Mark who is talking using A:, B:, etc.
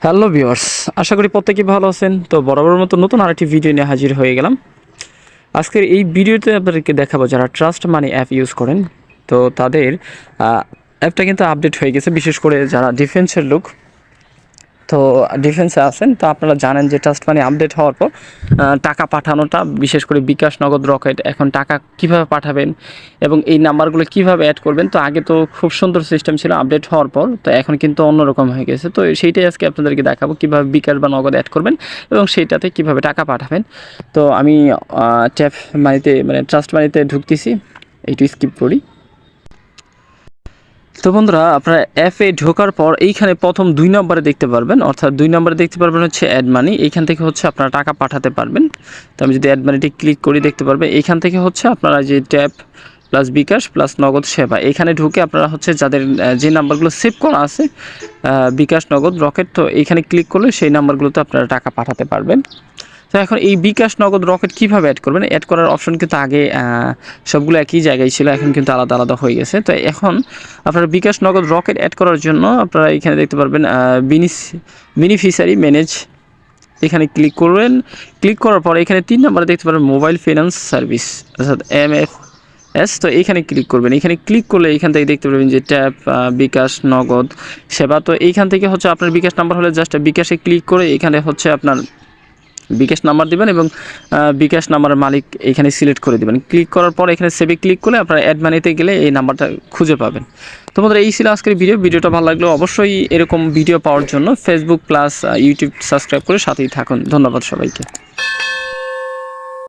A: Hello viewers, আশা করি প্রত্যেকেই ভালো আছেন। তো বরাবরের মতো নতুন আরেকটি ভিডিও নিয়ে হাজির হয়ে গেলাম। আজকের এই ভিডিওতে আপনাদেরকে দেখাবো যারা ট্রাস্ট মানি অ্যাপ ইউজ করেন, তো তাদের অ্যাপটা কিন্তু আপডেট হয়ে গেছে। বিশেষ করে যারা ডিফেন্সের লোক, তো ডিফেন্সে আছেন, তো আপনারা জানেন যে ট্রাস্ট মানি আপডেট হওয়ার পর টাকা পাঠানোটা, বিশেষ করে বিকাশ, নগদ, রকেট, এখন টাকা কিভাবে পাঠাবেন এবং এই নাম্বারগুলো কিভাবে অ্যাড করবেন। তো আগে তো খুব সুন্দর সিস্টেম ছিল আপডেট হওয়ার পর, তো এখন কিন্তু অন্যরকম হয়ে গেছে। তো সেইটাই আজকে আপনাদেরকে দেখাবো কীভাবে বিকাশ বা নগদ অ্যাড করবেন এবং সেইটাতে কিভাবে টাকা পাঠাবেন। তো আমি ট্যাপ মানিতে মানে ট্রাস্ট মানিতে ঢুকতেছি, এইটু স্কিপ করি। তো বন্ধুরা, আপনারা অ্যাপে ঢোকার পর এইখানে প্রথম 2 নম্বরে দেখতে পারবেন, অর্থাৎ 2 নম্বরে দেখতে পারবেন হচ্ছে অ্যাড মানি। এইখান থেকে হচ্ছে আপনারা টাকা পাঠাতে পারবেন। তো আমি যদি অ্যাড মানিটি ক্লিক করি, দেখতে পারবেন এইখান থেকে হচ্ছে আপনারা যে ট্যাপ প্লাস বিকাশ প্লাস নগদ সেবা, এখানে ঢুকে আপনারা হচ্ছে যাদের যে নাম্বারগুলো সেভ করা আছে বিকাশ, নগদ, রকেট, তো এইখানে ক্লিক করলে সেই নাম্বারগুলোতে আপনারা টাকা পাঠাতে পারবেন। তো এখন এই বিকাশ, নগদ, রকেট কীভাবে অ্যাড করবেন? অ্যাড করার অপশন কিন্তু আগে সবগুলো একই জায়গায় ছিল, এখন কিন্তু আলাদা আলাদা হয়ে গেছে। তো এখন আপনারা বিকাশ, নগদ, রকেট অ্যাড করার জন্য আপনারা এখানে দেখতে পারবেন বেনিফিশিয়ারি ম্যানেজ, এখানে ক্লিক করবেন। ক্লিক করার পর এখানে 3 নম্বরে দেখতে পারবেন মোবাইল ফাইন্যান্স সার্ভিস, অর্থাৎ MFS। তো এইখানে ক্লিক করবেন। এখানে ক্লিক করলে এখান থেকে দেখতে পারবেন যে ট্যাপ বিকাশ, নগদ সেবা। তো এইখান থেকে হচ্ছে আপনার বিকাশ নাম্বার হলে জাস্ট বিকাশে ক্লিক করে এখানে হচ্ছে আপনার বিকাশ নাম্বার দিবেন এবং বিকাশ নাম্বারের মালিক এখানে সিলেক্ট করে দিবেন। ক্লিক করার পর এখানে সেভে ক্লিক করলে আপনারা অ্যাড মানিতে গেলে এই নাম্বারটা খুঁজে পাবেন। তো বন্ধুরা, এই ছিল আজকের ভিডিওটা ভালো লাগলো অবশ্যই এরকম ভিডিও পাওয়ার জন্য ফেসবুক প্লাস ইউটিউব সাবস্ক্রাইব করে সাথেই থাকুন। ধন্যবাদ সবাইকে।